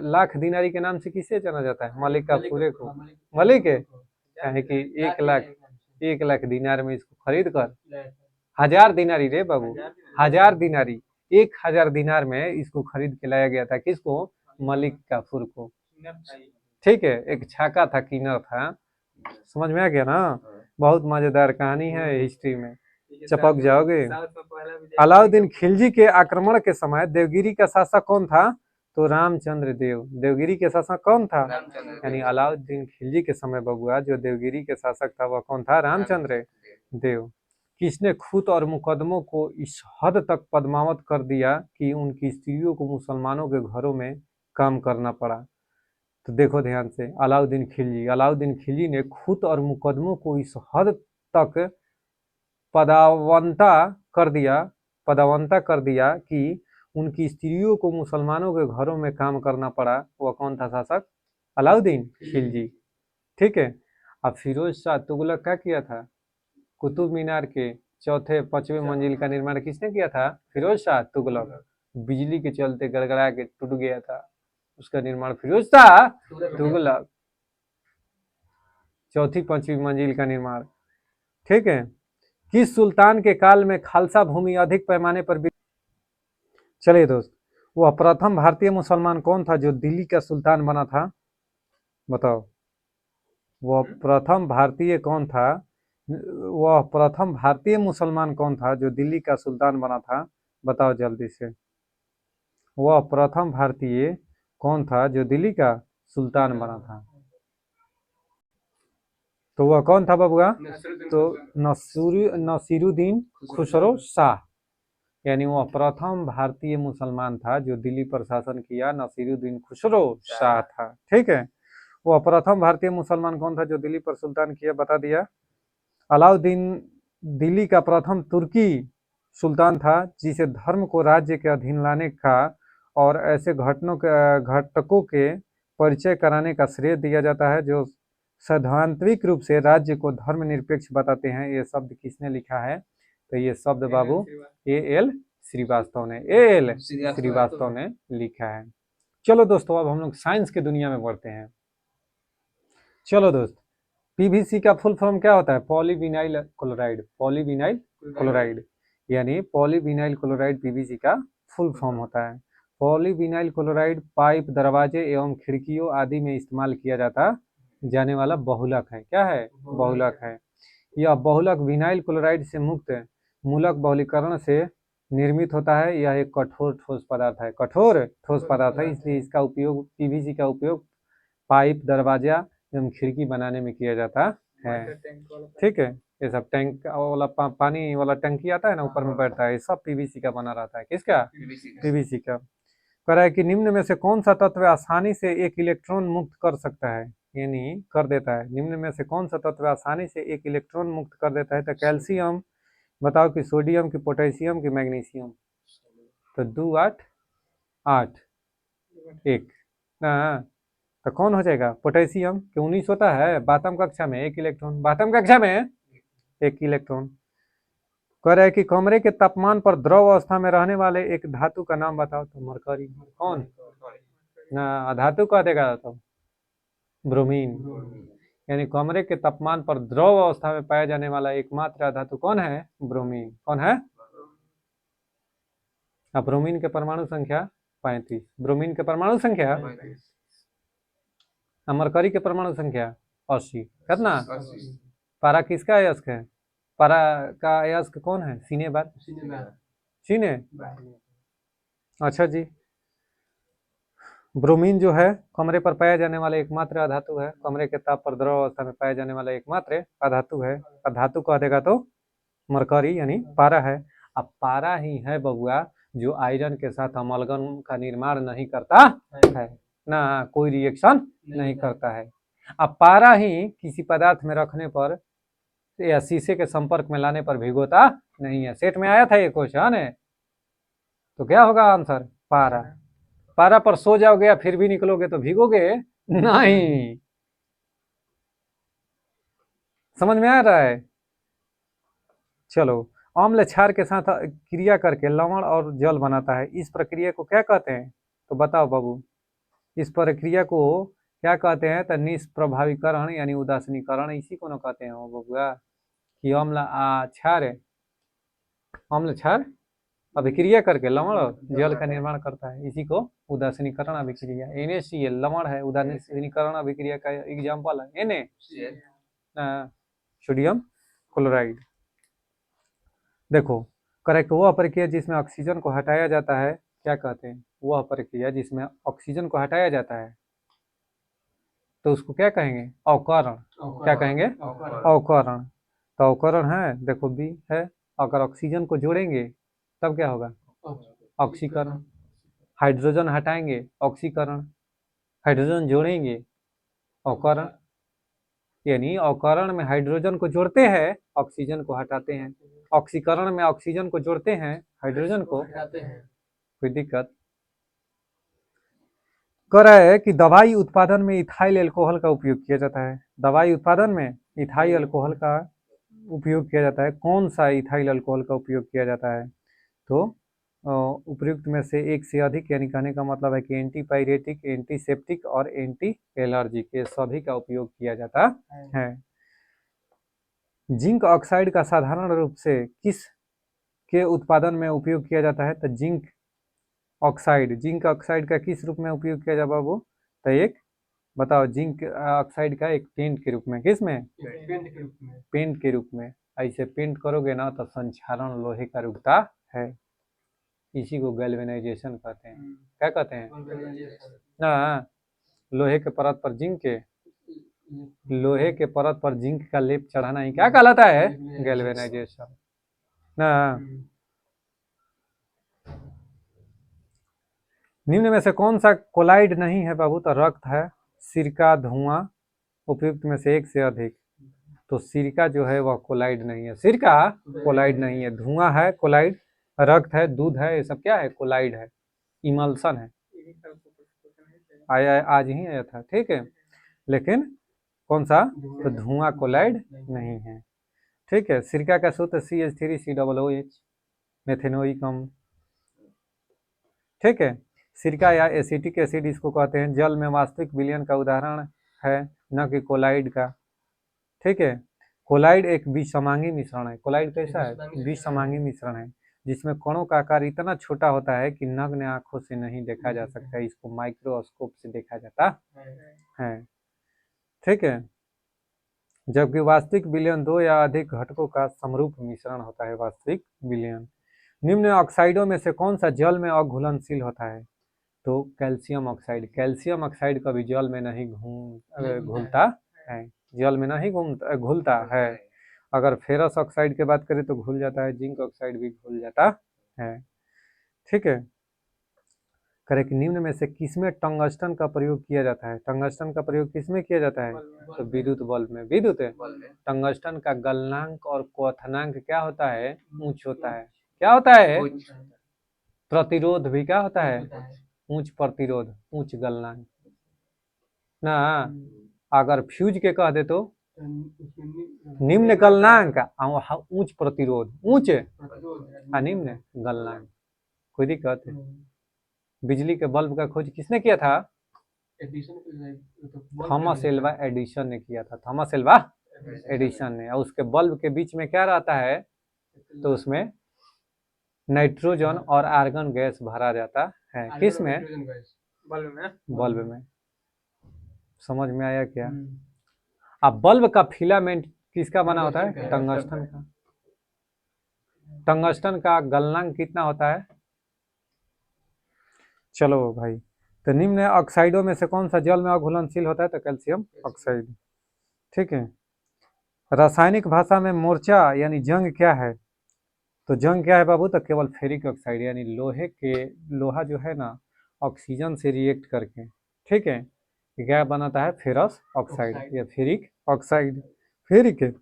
लाख दिनारी के नाम से किसे जाना जाता है? मलिक काफूर को। मलिक है कि 1 लाख दिनार में इसको खरीद कर, 1000 दिनारी रे बाबू, 1000 दिनारी, 1000 दिनार में इसको खरीद के लाया गया था। किसको? मलिक काफूर को। ठीक है, एक छाका था, किन्नर था। समझ में आ गया ना। बहुत मजेदार कहानी है हिस्ट्री में, चपक जाओगे। अलाउद्दीन खिलजी के आक्रमण के समय देवगिरी का शासक कौन था? तो रामचंद्र देव। देवगिरी के शासक कौन था? यानी अलाउद्दीन खिलजी के समय बबुआ जो देवगिरी के शासक था वह कौन था? रामचंद्र देव। किसने खूत और मुकदमों को इस हद तक पद्मावत कर दिया कि उनकी स्त्रियों को मुसलमानों के घरों में काम करना पड़ा? तो देखो ध्यान से, अलाउद्दीन खिलजी। अलाउद्दीन खिलजी ने खूत और मुकदमों को इस हद तक पदावंता कर दिया कि उनकी स्त्रियों को मुसलमानों के घरों में काम करना पड़ा। वह कौन था शासक? अलाउद्दीन खिलजी। ठीक है। अब फिरोज शाह तुगलक क्या किया था? कुतुब मीनार के चौथे 5वें मंजिल का निर्माण किसने किया था? फिरोज शाह तुगलक। बिजली के चलते गड़गड़ा के टूट गया था, उसका निर्माण फिरोज शाह तुगलक। चौथी 5वीं मंजिल का निर्माण। ठीक है। किस सुल्तान के काल में खालसा भूमि अधिक पैमाने पर चलिए दोस्त, वह प्रथम भारतीय मुसलमान कौन था जो दिल्ली का सुल्तान बना था? बताओ, वह प्रथम भारतीय कौन था? वह प्रथम भारतीय मुसलमान कौन था जो दिल्ली का सुल्तान बना था? बताओ जल्दी से। वह प्रथम भारतीय कौन था जो दिल्ली का सुल्तान बना था? तो वह कौन था बबुआ? तो नसीरुद्दीन खुसरो शाह। यानी वह प्रथम भारतीय मुसलमान था जो दिल्ली पर शासन किया, नसीरुद्दीन खुसरो शाह था। ठीक है। वह प्रथम भारतीय मुसलमान कौन था जो दिल्ली पर सुल्तान किया? बता दिया। अलाउद्दीन दिल्ली का प्रथम तुर्की सुल्तान था जिसे धर्म को राज्य के अधीन लाने का और ऐसे घटकों के परिचय कराने का श्रेय दिया जाता है जो सैद्धांतिक रूप से राज्य को धर्मनिरपेक्ष बताते हैं। ये शब्द किसने लिखा है? तो ये शब्द बाबू A.L. श्रीवास्तव ने, A.L. श्रीवास्तव ने लिखा है। चलो दोस्तों, अब हम लोग साइंस के दुनिया में बढ़ते हैं। चलो दोस्त, पीवीसी का फुल फॉर्म क्या होता है? Polyvinyl chloride. पॉलीविनाइल क्लोराइड यानी पॉलीविनाइल क्लोराइड पीवीसी का फुल फॉर्म होता है। पॉलीविनाइल क्लोराइड पाइप, दरवाजे एवं खिड़कियों आदि में इस्तेमाल किया जाने वाला बहुलक है। क्या है? बहुलक है। यह बहुलक विनाइल क्लोराइड से मुक्त मूलक बहुलीकरण से निर्मित होता है। यह एक कठोर ठोस पदार्थ है। कठोर ठोस पदार्थ है, इसलिए इसका उपयोग, पीवीसी का उपयोग पाइप, दरवाजा एवं खिड़की बनाने में किया जाता है। ठीक है। ये सब टैंक वाला पानी वाला टंकी आता है ना, ऊपर में बैठता है, ये सब पीवीसी का बना रहता है। किसका? पीवीसी का। कह रहा है कि निम्न में से कौन सा तत्व आसानी से एक इलेक्ट्रॉन मुक्त कर सकता है? यानी कर देता है। निम्न में से कौन सा तत्व आसानी से एक इलेक्ट्रॉन मुक्त कर देता है? तो कैल्शियम। बताओ कि सोडियम की, पोटेशियम की, मैग्नीशियम। तो 2 8 8 1 ना, तो कौन हो जाएगा? पोटेशियम। क्यों 19 होता है बातम कक्षा में 1 इलेक्ट्रॉन, बातम कक्षा में 1 इलेक्ट्रॉन। कह रहा है कि कमरे के तापमान पर द्रव अवस्था में रहने वाले एक धातु का नाम बताओ। तो मरकरी। कौन ना? धातु कह देगा तो ब्रोमीन। यानी कमरे के तापमान पर द्रव अवस्था में पाया जाने वाला एकमात्र धातु कौन है? ब्रोमीन। कौन है? ब्रोमीन के परमाणु संख्या 35। ब्रोमीन के परमाणु संख्या, मरकरी के परमाणु संख्या 80। कितना? पारा किसका अयस्क है? पारा का अयस्क कौन है? सीने बार सीने। अच्छा जी। ब्रोमीन जो है कमरे पर पाया जाने वाला एकमात्र अधातु है। कमरे के ताप पर द्रव अवस्था में पाया जाने वाला एकमात्र अधातु है। अधातु कह देगा तो मरकरी यानी पारा है। अब पारा ही है बबुआ जो आयरन के साथ अमलगम का निर्माण नहीं करता है, ना कोई रिएक्शन नहीं करता है। अब पारा ही किसी पदार्थ में रखने पर या शीशे के संपर्क में लाने पर भिगोता नहीं है। सेट में आया था ये क्वेश्चन है, तो क्या होगा आंसर? पारा। पारा पर सो जाओगे या फिर भी निकलोगे तो भिगोगे नहीं। समझ में आ रहा है? चलो, अम्ल क्षार के साथ क्रिया करके लवण और जल बनाता है, इस प्रक्रिया को क्या कहते हैं? तो बताओ बाबू, इस प्रक्रिया को क्या कहते हैं? तो निष्प्रभावीकरण यानी उदासीनीकरण, इसी को न कहते हैं बबुआ कि अम्ल क्षार अम्ल क्षार अभिक्रिया करके लवण और जल का निर्माण करता है, इसी को उदासीनीकरण अभिक्रिया। NaCl लवण है, उदासीनीकरण अभिक्रिया का एग्जाम्पल है Na सोडियम क्लोराइड। देखो, करेक्ट वह प्रक्रिया जिसमें ऑक्सीजन को हटाया जाता है क्या कहते हैं? वह प्रक्रिया जिसमें ऑक्सीजन को हटाया जाता है तो उसको क्या कहेंगे? अवकरण। क्या कहेंगे? अवकरण। तो अवकरण है, देखो बी है, अगर ऑक्सीजन को जोड़ेंगे तब क्या होगा? ऑक्सीकरण। हाइड्रोजन हटाएंगे ऑक्सीकरण, हाइड्रोजन जोड़ेंगे अवकरण। यानी अवकरण में हाइड्रोजन को जोड़ते हैं, ऑक्सीजन को हटाते हैं। ऑक्सीकरण में ऑक्सीजन को जोड़ते हैं, हाइड्रोजन को हटाते हैं। कोई दिक्कत? कह रहा है कि दवाई उत्पादन में इथाइल अल्कोहल का उपयोग किया जाता है। दवाई उत्पादन में इथाइल अल्कोहल का उपयोग किया जाता है। कौन सा इथाइल अल्कोहल का उपयोग किया जाता है? तो उपयुक्त में से एक से अधिक, यानी कहने का मतलब है कि एंटीपायरेटिक, एंटीसेप्टिक और एंटी एलर्जिक, ये सभी का उपयोग किया जाता है। जिंक ऑक्साइड का साधारण रूप से किस के उत्पादन में उपयोग किया जाता है? तो जिंक ऑक्साइड का किस रूप में उपयोग किया जाता है बाबू? तो एक बताओ, जिंक ऑक्साइड का एक पेंट के रूप में। किस में? पेंट के रूप में। ऐसे पेंट करोगे ना तो संक्षारण लोहे का रुकता है, इसी को गैल्वेनाइजेशन कहते हैं। क्या कहते हैं? ना, लोहे के परत पर जिंक का लेप चढ़ाना ही क्या कहलाता है? गैल्वेनाइजेशन। ना, निम्न में से कौन सा कोलाइड नहीं है बाबू? तो रक्त है, सिरका, धुआं, उपयुक्त में से एक से अधिक। तो सिरका जो है वह कोलाइड नहीं है, सिरका कोलाइड नहीं है। धुआं है कोलाइड, रक्त है, दूध है, ये सब क्या है? कोलाइड है, इमल्सन है। आया आज ही आया था, ठीक है। लेकिन कौन सा? तो धुआं कोलाइड नहीं है, ठीक है। सिरका का सूत्र CH3COOH, मेथेनोइकम, ठीक है। सिरका या एसिटिक एसिड इसको कहते हैं। जल में वास्तविक विलयन का उदाहरण है, न कि कोलाइड का, ठीक है। कोलाइड एक विषमांगी मिश्रण है। कोलाइड कैसा है? विषमांगी मिश्रण है, जिसमें कणों का आकार इतना छोटा होता है कि नग्न आंखों से नहीं देखा जा सकता, इसको माइक्रोस्कोप से देखा जाता है, ठीक है। जबकि वास्तविक विलयन दो या अधिक घटकों का समरूप मिश्रण होता है, वास्तविक विलयन। निम्न ऑक्साइडों में से कौन सा जल में अघुलनशील होता है? तो कैल्शियम ऑक्साइड। कैल्शियम ऑक्साइड कभी जल में नहीं घुलता है, जल में नहीं घुलता है। अगर फेरस ऑक्साइड की बात करें तो घुल जाता है, जिंक ऑक्साइड भी घुल जाता है, ठीक है। करेक्ट। निम्न में से किसमें टंगस्टन का प्रयोग किया जाता है? टंगस्टन का प्रयोग किसमें किया जाता है? तो विद्युत बल्ब में। विद्युत टंगस्टन का गलनांक और क्वथनांक क्या होता है? उच्च होता है। क्या होता है? प्रतिरोध भी क्या होता है? उच्च प्रतिरोध, उच्च गलनांक ना। अगर फ्यूज के कह दे तो निम्न गलनांक, उच्च प्रतिरोध, उच्च निम्न गलनांक। कोई दिक्कत? बिजली के बल्ब का खोज किसने किया था? थॉमस एल्वा एडिसन ने किया था, थॉमस एल्वा एडिसन ने। और उसके बल्ब के बीच में क्या रहता है? तो उसमें नाइट्रोजन और आर्गन गैस भरा जाता है। किस में? बल्ब में। समझ में आया क्या? अब बल्ब का फिलामेंट किसका बना होता है? टंगस्टन का। टंगस्टन का गलनांक कितना होता है? चलो भाई, तो निम्न ऑक्साइडों में से कौन सा जल में अघुलनशील होता है? तो कैल्शियम ऑक्साइड, ठीक है। रासायनिक भाषा में मोर्चा यानी जंग क्या है? तो जंग क्या है बाबू? तो केवल फेरिक ऑक्साइड यानी लोहा जो है ना ऑक्सीजन से रिएक्ट करके, ठीक है, ये क्या बनाता है? फेरस ऑक्साइड या फेरिक ऑक्साइड। फेरिक है,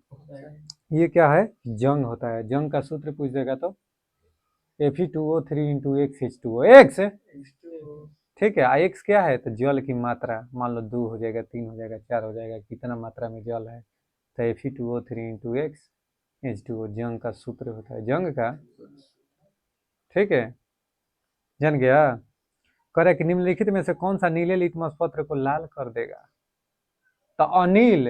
ये क्या है? जंग होता है। जंग का सूत्र पूछ देगा तो Fe2O3 into x H2O x, ठीक है। एक्स क्या है? तो जल की मात्रा, मान लो 2 हो जाएगा, 3 हो जाएगा, 4 हो जाएगा, कितना मात्रा में जल है, तो Fe2O3 इंटू एक्स H2O जंग का सूत्र होता है, जंग का, ठीक है। जान गया? करे कि निम्नलिखित में से कौन सा नीले लिटमस पत्र को लाल कर देगा? तो अनिल,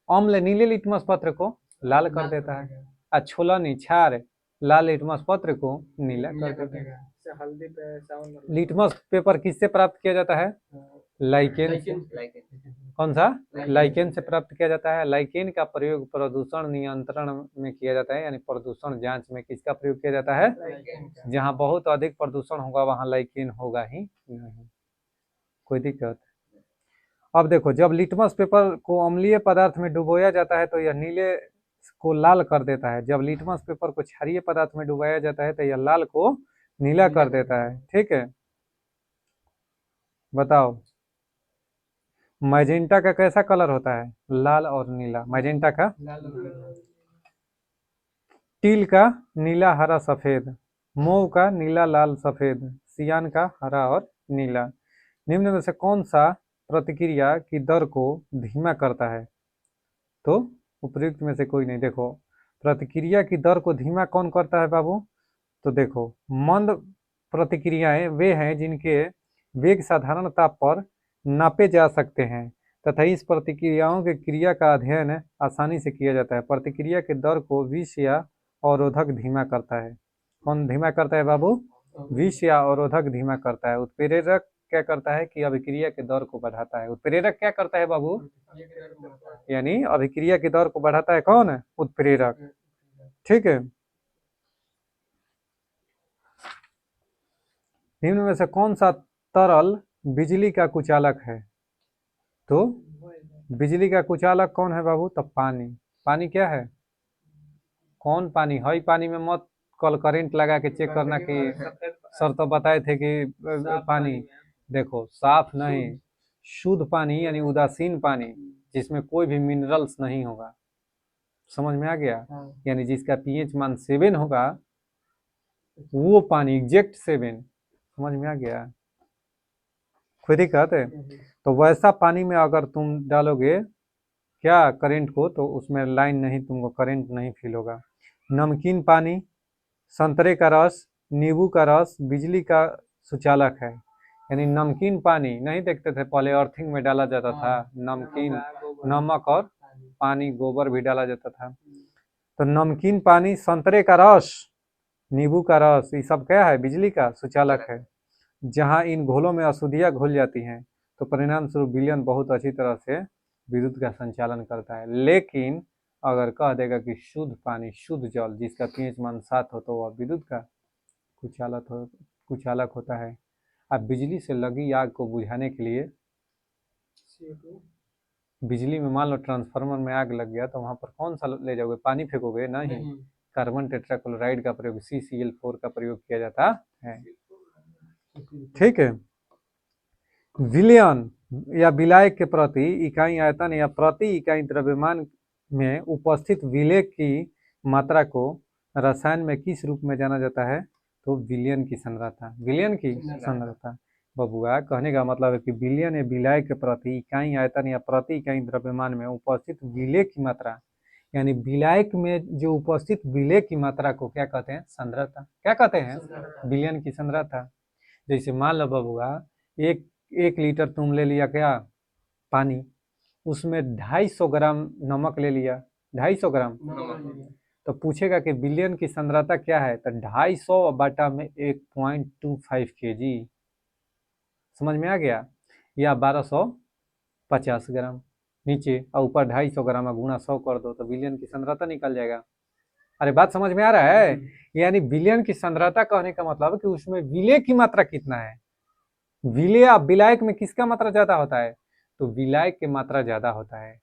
अम्ल नीले लिटमस पत्र को लाल कर देता है, और छुलनी क्षार लाल लिटमस पत्र को नीला कर देता है। हल्दी पे सावन लिटमस पेपर किससे प्राप्त किया जाता है? लाइकेन से। कौन सा? लाइकेन से प्राप्त किया जाता है। लाइकेन का प्रयोग प्रदूषण नियंत्रण में किया जाता है, यानी प्रदूषण जांच में किसका प्रयोग किया जाता है? जहां बहुत अधिक प्रदूषण होगा वहां लाइकेन होगा ही नहीं। कोई दिक्कत? अब देखो, जब लिटमस पेपर को अम्लीय पदार्थ में डुबोया जाता है तो यह नीले को लाल कर देता है। जब लिटमस पेपर को क्षारीय पदार्थ में डुबाया जाता है तो यह लाल को नीला कर देता है, ठीक है। बताओ, मैजेंटा का कैसा कलर होता है? लाल और नीला। मैजेंटा का, टील का नीला हरा सफेद, मोव का नीला लाल सफेद, सियान का हरा और नीला। निम्न में से कौन सा प्रतिक्रिया की दर को धीमा करता है? तो उपयुक्त में से कोई नहीं। देखो, प्रतिक्रिया की दर को धीमा कौन करता है बाबू? तो देखो, मंद प्रतिक्रियाएं वे हैं जिनके वेग साधारण ताप पर नापे जा सकते हैं तथा इस प्रतिक्रियाओं के क्रिया का अध्ययन आसानी से किया जाता है। प्रतिक्रिया के दर को विष या अवरोधक धीमा करता है। कौन धीमा करता है बाबू? विष या अवरोधक धीमा करता है। उत्प्रेरक क्या करता है कि अभिक्रिया के दर को बढ़ाता है। उत्प्रेरक क्या करता है बाबू? यानी अभिक्रिया की दर को बढ़ाता है कौन? उत्प्रेरक, ठीक है। निम्न में से कौन सा तरल बिजली का कुचालक है? तो बिजली का कुचालक कौन है बाबू? तो पानी। पानी क्या है? कौन पानी? हई पानी में मत कल करंट लगा के चेक करना कि सर तो बताए थे कि पानी। देखो, साफ नहीं, शुद्ध पानी यानी उदासीन पानी जिसमें कोई भी मिनरल्स नहीं होगा। समझ में आ गया? यानी जिसका पीएच मान 7 होगा वो पानी, एग्जैक्ट 7। समझ में आ गया? कोई दिक्कत है? तो वैसा पानी में अगर तुम डालोगे क्या करंट को तो उसमें लाइन नहीं, तुमको करंट नहीं फील होगा। नमकीन पानी, संतरे का रस, नींबू का रस बिजली का सुचालक है। यानी नमकीन पानी नहीं देखते थे पहले, अर्थिंग में डाला जाता था नमकीन, नमक और पानी, गोबर भी डाला जाता था। तो नमकीन पानी, संतरे का रस, नींबू का रस, ये सब क्या है? बिजली का सुचालक है। जहां इन घोलों में अशुद्धियां घुल जाती हैं तो परिणाम स्वरूप विलयन बहुत अच्छी तरह से विद्युत का संचालन करता है। लेकिन अगर कह देगा कि शुद्ध पानी, शुद्ध जल जिसका पीएच मान 7 हो तो वह विद्युत का कुचालक होता है। अब बिजली से लगी आग को बुझाने के लिए, बिजली में मान लो ट्रांसफार्मर में आग लग गया तो वहां पर कौन सा ले जाओगे? पानी फेंकोगे? नहीं, कार्बन टेट्राक्लोराइड का प्रयोग, CCl4 का प्रयोग किया जाता है, ठीक है। विलयन या विलायक के प्रति इकाई आयतन या प्रति इकाई द्रव्यमान में उपस्थित विलेय की मात्रा को रसायन में किस रूप में जाना जाता है? तो विलयन की सांद्रता। विलयन की सांद्रता बबुआ, कहने का मतलब है कि विलयन या विलायक के प्रति इकाई आयतन या प्रति इकाई द्रव्यमान में उपस्थित विलेय की मात्रा, यानी विलायक में जो उपस्थित विलेय की मात्रा को क्या कहते हैं? सांद्रता। क्या कहते हैं? विलयन की सांद्रता। जैसे मान लो बबुआ, एक 1 लीटर तुम ले लिया क्या पानी, उसमें 250 ग्राम नमक ले लिया, 250 ग्राम, तो पूछेगा कि विलयन की सांद्रता क्या है? तो 250 बटा में 1.25 kg। समझ में आ गया? या 1250 ग्राम नीचे और ऊपर 250 ग्राम का गुणा 100 कर दो तो विलयन की सांद्रता निकल जाएगा। अरे बात समझ में आ रहा है? यानी विलयन की सांद्रता कहने का मतलब है कि उसमें विलेय की मात्रा कितना है। विलेय विलायक में किसका मात्रा ज्यादा होता है? तो विलायक की मात्रा ज्यादा होता है।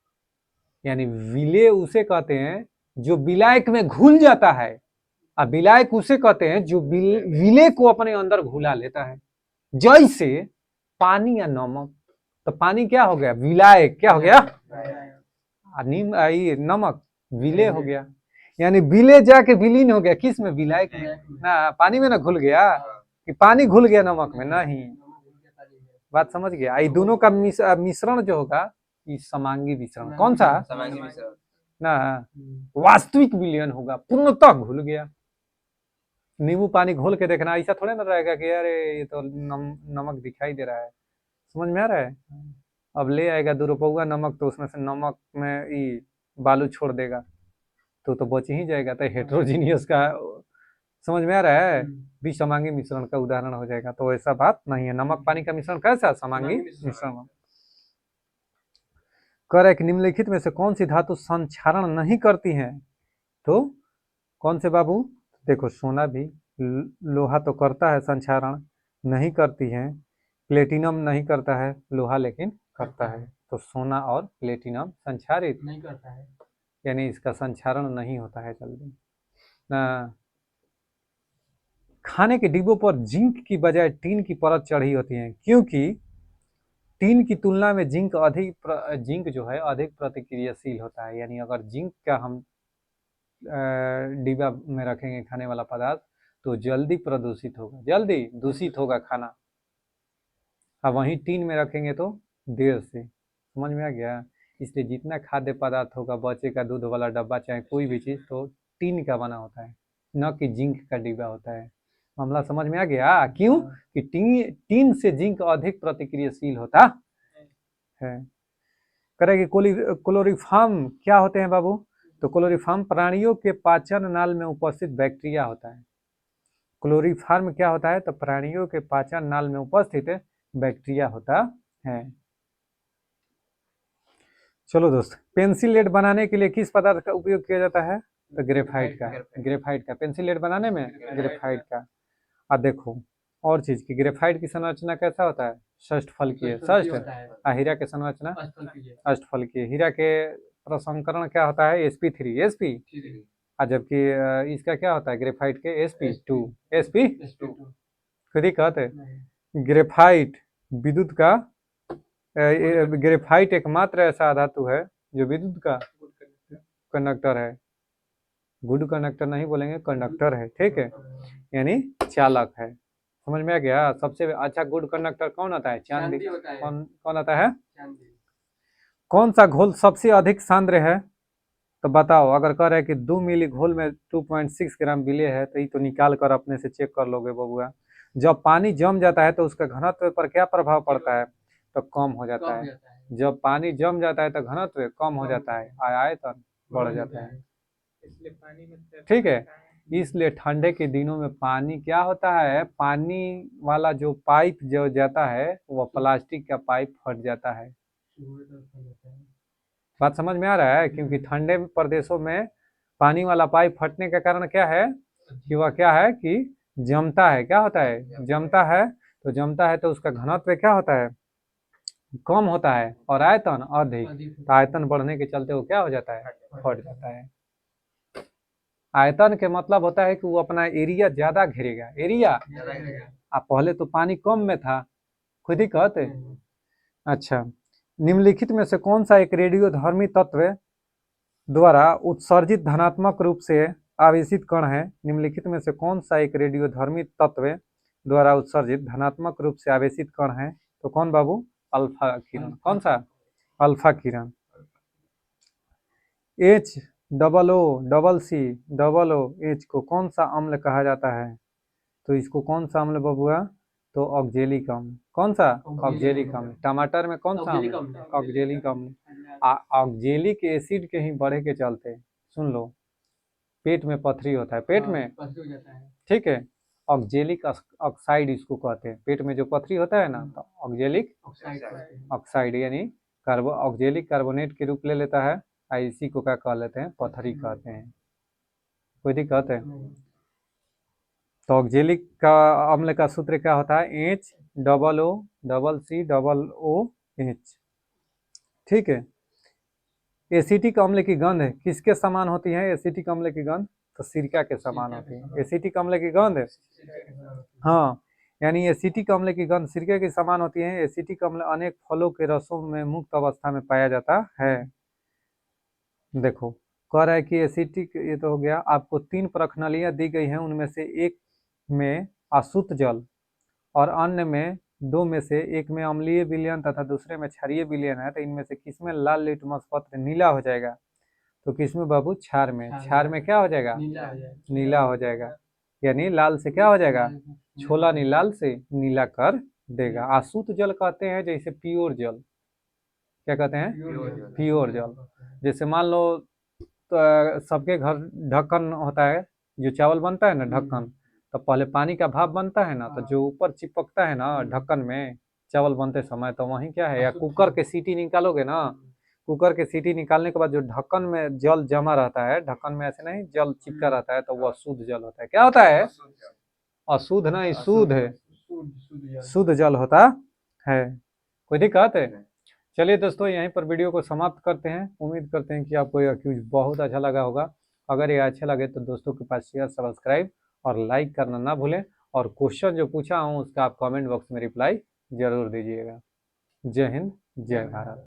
यानी विलेय उसे कहते हैं जो विलायक में घुल जाता है, और विलायक उसे कहते हैं जो विलेय को अपने अंदर घुला लेता है। जैसे पानी या नमक, तो पानी क्या हो गया, विलायक, क्या हो गया, ये नमक विलेय हो गया, यानी विलेय जाके विलीन हो गया किस में, विलायक में ना, पानी में ना घुल गया, कि पानी घुल गया नमक में, नहीं। बात समझ गया। ये दोनों का मिश्रण जो होगा, ये समांगी मिश्रण, कौन सा, समांगी मिश्रण ना, वास्तविक विलयन होगा, पूर्णतः घुल गया। नींबू पानी घोल के देखना, ऐसा थोड़ा ना रहेगा कि अरे ये तो नमक दिखाई दे रहा है, समझ में आ रहा है। अब ले आएगा 2 रुपया नमक, तो उसमें से नमक में ये बालू छोड़ देगा, तो बच ही जाएगा, तो हेट्रोजीनियस का, समझ में आ रहा है, विसमांगी मिश्रण का उदाहरण हो जाएगा। तो ऐसा बात नहीं है, नमक पानी का मिश्रण कैसा, समांगी मिश्रण। कह रहा है कि निम्नलिखित में से कौन सी धातु संक्षारण नहीं करती है, तो कौन से बाबू, देखो सोना भी, लोहा तो करता है संक्षारण, नहीं करती है, प्लेटिनम नहीं करता है, लोहा लेकिन करता है, तो सोना और प्लेटिनम संक्षारित नहीं करता है, यानी इसका संक्षारण नहीं होता है जल्दी ना। खाने के डिब्बों पर जिंक की बजाय टीन की परत चढ़ी होती है, क्योंकि टीन की तुलना में जिंक जो है अधिक प्रतिक्रियाशील होता है, यानी अगर जिंक का हम डिब्बा में रखेंगे खाने वाला पदार्थ, तो जल्दी प्रदूषित होगा, जल्दी दूषित होगा खाना, अब वहीं टीन में रखेंगे तो देर से, समझ में आ गया। इसलिए जितना खाद्य पदार्थ होगा, बच्चे का दूध वाला डब्बा चाहे कोई भी चीज़, तो टीन का बना होता है, न कि जिंक का डिब्बा होता है। मामला समझ में आ गया, क्यों कि टीन से जिंक अधिक प्रतिक्रियाशील होता है। करेगी क्लोरोफॉर्म क्या होते हैं बाबू, तो क्लोरोफॉर्म प्राणियों के पाचन नाल में उपस्थित बैक्टीरिया होता है। क्लोरोफॉर्म क्या होता है, तो प्राणियों के पाचन नाल में उपस्थित बैक्टीरिया होता है। चलो दोस्त, पेंसिल लेड बनाने के लिए किस पदार्थ का उपयोग किया जाता है, तो ग्रेफाइट का, ग्रेफाइट का पेंसिल लेड बनाने में ग्रेफाइट का। अब देखो और चीज की, ग्रेफाइट की संरचना कैसा होता है, षष्ठफलकीय, षष्ठ, हीरा की संरचना अष्टफलकीय, हीरा के प्रसंकरण क्या होता है, sp3, sp, और जबकि इसका क्या होता है, ग्रेफाइट के sp2, sp2, खुद ही कहते हैं ग्रेफाइट विद्युत का, ग्रेफाइट एकमात्र ऐसा धातु है जो विद्युत का कंडक्टर है, गुड कंडक्टर नहीं बोलेंगे, कंडक्टर है, ठीक है, यानी चालक है, समझ में आ गया। सबसे अच्छा गुड कंडक्टर कौन आता है, चांदी, कौन आता है, कौन सा घोल सबसे अधिक सांद्र है, तो बताओ, अगर कह रहे हैं कि 2 मिली घोल में 2.6 ग्राम विलेय है, तो ये तो निकाल कर अपने से चेक कर लोगे बबुआ। जब पानी जम जाता है तो उसका घनत्व पर क्या प्रभाव पड़ता है, तो कम हो जाता है। जब पानी जम जाता है तो घनत्व कम हो जाता है, आयतन बढ़ जाता है, ठीक है। इसलिए ठंडे के दिनों में पानी क्या होता है, पानी वाला जो पाइप जो जाता है, वो प्लास्टिक का पाइप फट जाता है। बात समझ में आ रहा है, क्योंकि ठंडे प्रदेशों में पानी वाला पाइप फटने का कारण क्या है, कि वह क्या है कि जमता है, क्या होता है, जमता है, तो जमता है तो उसका घनत्व क्या होता है, कम होता है, और आयतन अधिक, तो आयतन बढ़ने के चलते वो क्या हो जाता है, फट जाता है। आयतन के मतलब होता है कि वो अपना एरिया ज्यादा घेरेगा, एरिया, अब पहले तो पानी कम में था, खुद ही कहते। अच्छा, निम्नलिखित में से कौन सा एक रेडियोधर्मी तत्व द्वारा उत्सर्जित धनात्मक रूप से आवेशित कण है, निम्नलिखित में से कौन सा एक रेडियोधर्मी तत्व द्वारा उत्सर्जित धनात्मक रूप से आवेशित कण है, तो कौन बाबू, अल्फा किरण, कौन सा, अल्फा किरण। H double O double C double O H को कौन सा अम्ल कहा जाता है, तो इसको कौन सा अम्ल बबुआ, तो ऑक्जेलिक अम्ल, कौन सा, ऑक्जेलिक अम्ल। टमाटर में कौन सा अम्ल, ऑक्जेलिक अम्ल। ऑक्जेलिक एसिड के ही बढ़े के चलते, सुन लो, पेट में पथरी होता है, पेट में, ठीक है, ऑक्जेलिक ऑक्साइड इसको कहते हैं, पेट में जो पथरी होता है ना, तो ऑक्जेलिक ऑक्साइड यानी ऑक्जेलिक कार्बोनेट के रूप ले लेता है, इसी को क्या कह लेते हैं, पथरी कहते हैं, कोई दिक्कत है। तो ऑक्जेलिक का अम्ल का सूत्र क्या होता है, H double O double C double O H, ठीक है। एसिटिक अम्ल की गंध किसके समान होती है? एसिटिक अम्ल की गंध तो सिरका के समान होती है। एसिटिक अम्ल की गंध, हाँ, यानी एसिटिक अम्ल की गंध सिरके के समान होती है। एसिटिक अम्ल अनेक फलों के रसों में मुक्त अवस्था में पाया जाता है। देखो, कह रहा है कि एसिटिक, ये तो हो गया। आपको 3 प्रखनलियां दी गई हैं, उनमें से एक में अशुद्ध जल और अन्य में, 2 में से एक में अम्लीय विलयन तथा दूसरे में क्षारीय विलयन है, तो इनमें से किसमें लाल लिटमस पत्र नीला हो जाएगा? तो किसमें बाबू? क्षार में। क्षार में क्या हो जाएगा? नीला हो जाएगा। यानी लाल से क्या हो जाएगा? छोला नहीं, लाल से नीला कर देगा। अशुद्ध जल कहते हैं जैसे प्योर जल, क्या कहते हैं? प्योर जल। जैसे मान लो, तो सबके घर ढक्कन होता है, जो चावल बनता है ना ढक्कन, तो पहले पानी का भाप बनता है ना, तो जो ऊपर चिपकता है ना ढक्कन में चावल बनते समय, तो वहीं क्या है, या कुकर के सीटी निकालोगे ना, कुकर के सीटी निकालने के बाद जो ढक्कन में जल जमा रहता है, ढक्कन में ऐसे नहीं जल चिपका रहता है, तो वो अशुद्ध जल होता है। क्या होता है? अशुद्ध नहीं, शुद्ध है, शुद्ध जल होता है। कोई दिक्कत है? चलिए दोस्तों, यहीं पर वीडियो को समाप्त करते हैं। उम्मीद करते हैं कि आपको यह क्यूज बहुत अच्छा लगा होगा। अगर ये अच्छा लगे तो दोस्तों के पास शेयर, सब्सक्राइब और लाइक करना ना भूलें। और क्वेश्चन जो पूछा हूँ उसका आप कमेंट बॉक्स में रिप्लाई जरूर दीजिएगा। जय हिंद, जय भारत।